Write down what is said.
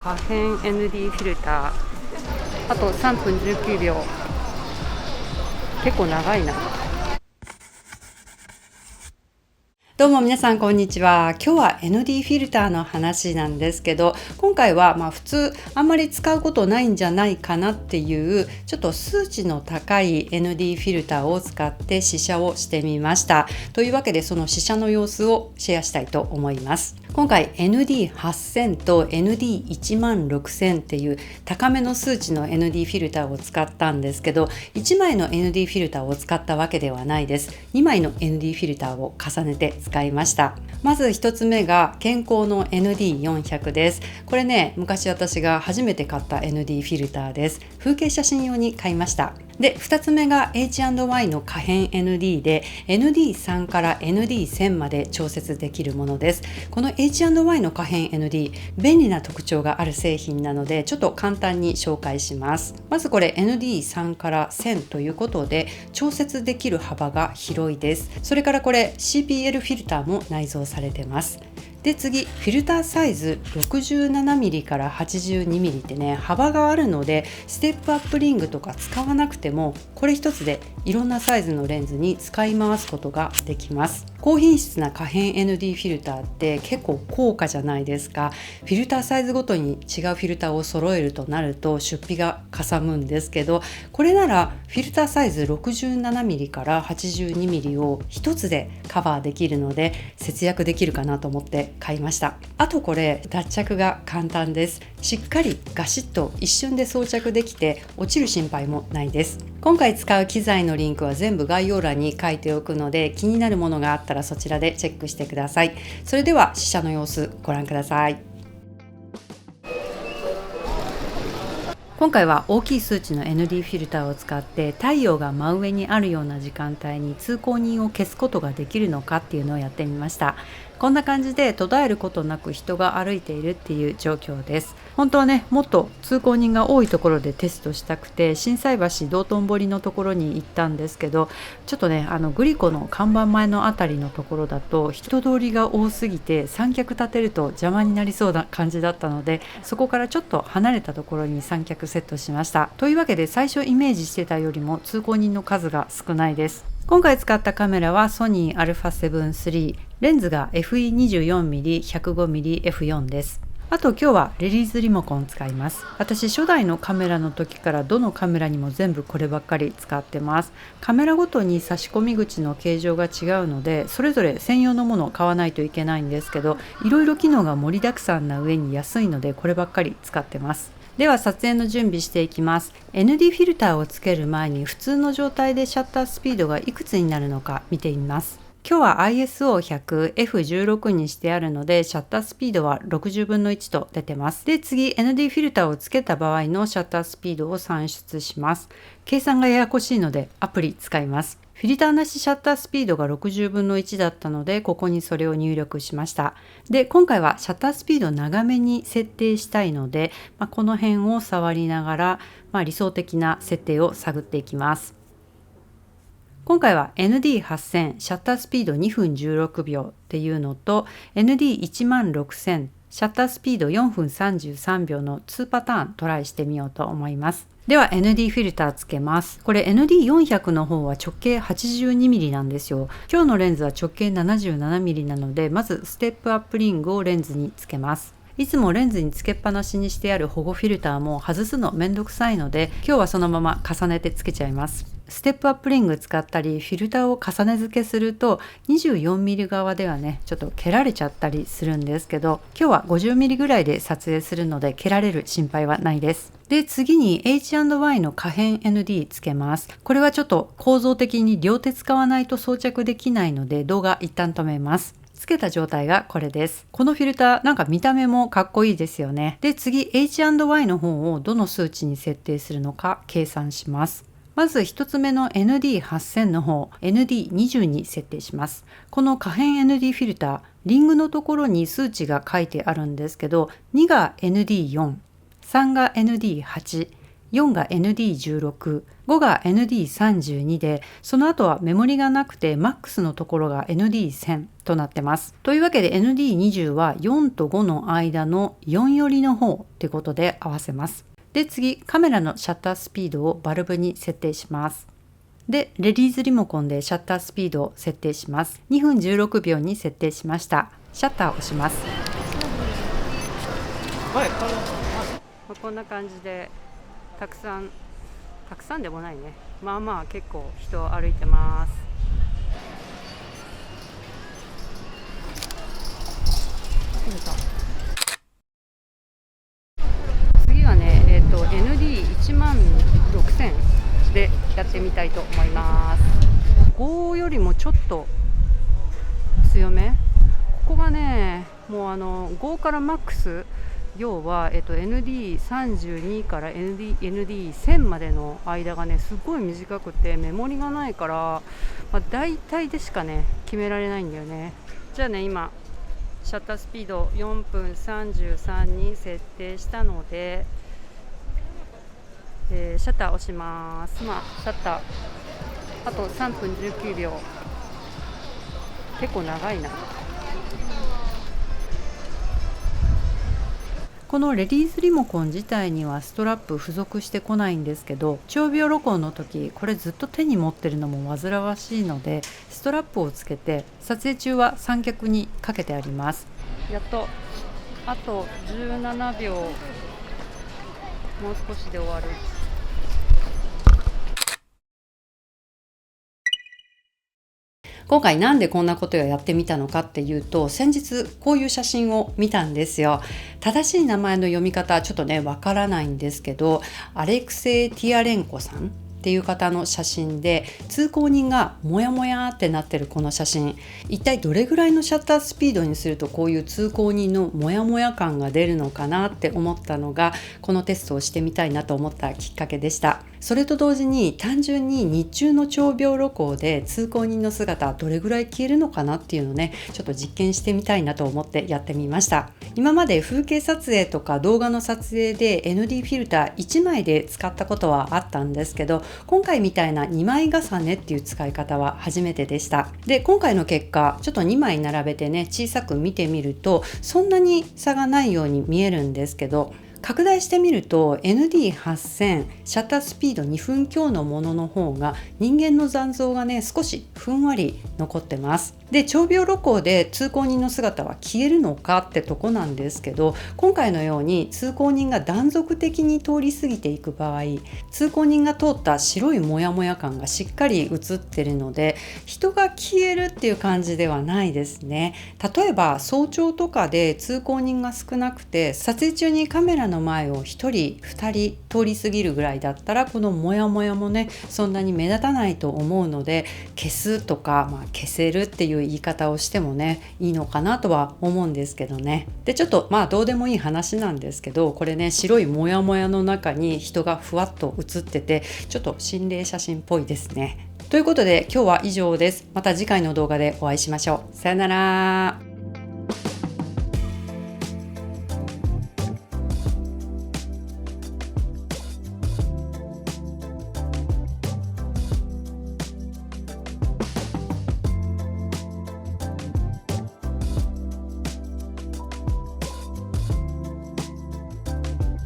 可変 ND フィルター、あと3分19秒。結構長いな。どうも皆さんこんにちは。今日は ND フィルターの話なんですけど、今回は普通あんまり使うことないんじゃないかなっていうちょっと数値の高い ND フィルターを使って試写をしてみました。というわけでその試写の様子をシェアしたいと思います。今回 ND8000 と ND16000 っていう高めの数値の ND フィルターを使ったんですけど、1枚の ND フィルターを使ったわけではないです。2枚の ND フィルターを重ねて使いました。まず1つ目が健康の ND400 です。これね、昔私が初めて買った ND フィルターです。風景写真用に買いました。で、2つ目が H&Y の可変 ND で ND3 から ND1000 まで調節できるものです。この H&Y の可変 ND、便利な特徴がある製品なのでちょっと簡単に紹介します。まずこれ ND3 から1000ということで調節できる幅が広いです。それからこれ CPL フィルターも内蔵されてます。で次、フィルターサイズ 67mm から 82mm ってね、幅があるのでステップアップリングとか使わなくてもこれ一つでいろんなサイズのレンズに使い回すことができます。高品質な可変 ND フィルターって結構高価じゃないですか。フィルターサイズごとに違うフィルターを揃えるとなると出費がかさむんですけど、これならフィルターサイズ 67mm から 82mm を一つでカバーできるので節約できるかなと思って買いました。あとこれ脱着が簡単です。しっかりガシッと一瞬で装着できて落ちる心配もないです。今回使う機材のリンクは全部概要欄に書いておくので、気になるものがあったらそちらでチェックしてください。それでは試写の様子ご覧ください。今回は大きい数値の ND フィルターを使って太陽が真上にあるような時間帯に通行人を消すことができるのかっていうのをやってみました。こんな感じで途絶えることなく人が歩いているっていう状況です。本当はね、もっと通行人が多いところでテストしたくて心斎橋道頓堀のところに行ったんですけど、ちょっとねグリコの看板前のあたりのところだと人通りが多すぎて三脚立てると邪魔になりそうな感じだったので、そこからちょっと離れたところに三脚セットしました。というわけで最初イメージしてたよりも通行人の数が少ないです。今回使ったカメラはソニー α7 III、レンズが FE24mm105mmF4 です。あと今日はレリースリモコン使います。私初代のカメラの時からどのカメラにも全部こればっかり使ってます。カメラごとに差し込み口の形状が違うのでそれぞれ専用のものを買わないといけないんですけど、いろいろ機能が盛りだくさんな上に安いのでこればっかり使ってます。では撮影の準備していきます。 ND フィルターをつける前に普通の状態でシャッタースピードがいくつになるのか見てみます。今日は ISO100F16 にしてあるのでシャッタースピードは60分の1と出てます。で次 ND フィルターをつけた場合のシャッタースピードを算出します。計算がややこしいのでアプリ使います。フィルターなしシャッタースピードが60分の1だったのでここにそれを入力しました。で今回はシャッタースピードを長めに設定したいので、この辺を触りながら、理想的な設定を探っていきます。今回は ND8000 シャッタースピード2分16秒っていうのと ND16000 シャッタースピード4分33秒の2パターントライしてみようと思います。では ND フィルターつけます。これ ND400 の方は直径 82mm なんですよ。今日のレンズは直径 77mm なので、まずステップアップリングをレンズにつけます。いつもレンズにつけっぱなしにしてある保護フィルターも外すのめんどくさいので、今日はそのまま重ねてつけちゃいます。ステップアップリング使ったりフィルターを重ね付けすると 24mm 側ではねちょっと蹴られちゃったりするんですけど、今日は 50mm ぐらいで撮影するので蹴られる心配はないです。で次に H&Y の可変 ND つけます。これはちょっと構造的に両手使わないと装着できないので動画一旦止めます。つけた状態がこれです。このフィルターなんか見た目もかっこいいですよね。で次 H&Y の方をどの数値に設定するのか計算します。まず1つ目の ND8000 の方 ND20 に設定します。この可変 ND フィルターリングのところに数値が書いてあるんですけど、2が ND4、3が ND8、4が ND16、5が ND32 で、その後はメモリがなくて MAX のところが ND1000 となってます。というわけで ND20 は4と5の間の4寄りの方ってことで合わせます。で次、カメラのシャッタースピードをバルブに設定します。でレディースリモコンでシャッタースピードを設定します。2分16秒に設定しました。シャッターを押します。こんな感じでたくさんでもないね、まあまあ結構人歩いてます。次はね、ND1万6000でやってみたいと思います。5よりもちょっと強め。ここがね、もう5からマックス、要は、ND32 から ND1000 までの間がねすごい短くてメモリがないから、大体でしかね決められないんだよね。じゃあね、今シャッタースピード4分33に設定したので、シャッター押します。シャッターあと3分19秒、結構長いな。このレディースリモコン自体にはストラップ付属してこないんですけど、長秒録音の時これずっと手に持ってるのも煩わしいので、ストラップをつけて撮影中は三脚にかけてあります。やっとあと17秒、もう少しで終わる。今回なんでこんなことをやってみたのかっていうと、先日こういう写真を見たんですよ。正しい名前の読み方ちょっとねわからないんですけど、アレクセイ・ティアレンコさんっていう方の写真で、通行人がモヤモヤってなってるこの写真、一体どれぐらいのシャッタースピードにするとこういう通行人のモヤモヤ感が出るのかなって思ったのが、このテストをしてみたいなと思ったきっかけでした。それと同時に単純に日中の長秒録音で通行人の姿どれぐらい消えるのかなっていうのをね、ちょっと実験してみたいなと思ってやってみました。今まで風景撮影とか動画の撮影で ND フィルター1枚で使ったことはあったんですけど、今回みたいな2枚重ねっていう使い方は初めてでした。で今回の結果、ちょっと2枚並べてね小さく見てみるとそんなに差がないように見えるんですけど、拡大してみると ND8000 シャッタースピード2分強のものの方が人間の残像がね少しふんわり残ってます。で長秒録音で通行人の姿は消えるのかってとこなんですけど、今回のように通行人が断続的に通り過ぎていく場合、通行人が通った白いモヤモヤ感がしっかり映ってるので、人が消えるっていう感じではないですね。例えば早朝とかで通行人が少なくて撮影中にカメラの前を1人2人通り過ぎるぐらいだったら、このモヤモヤもねそんなに目立たないと思うので、消すとか、消せるっていう言い方をしてもねいいのかなとは思うんですけどね。でちょっとどうでもいい話なんですけど、これね白いモヤモヤの中に人がふわっと写ってて、ちょっと心霊写真っぽいですね。ということで今日は以上です。また次回の動画でお会いしましょう。さよなら。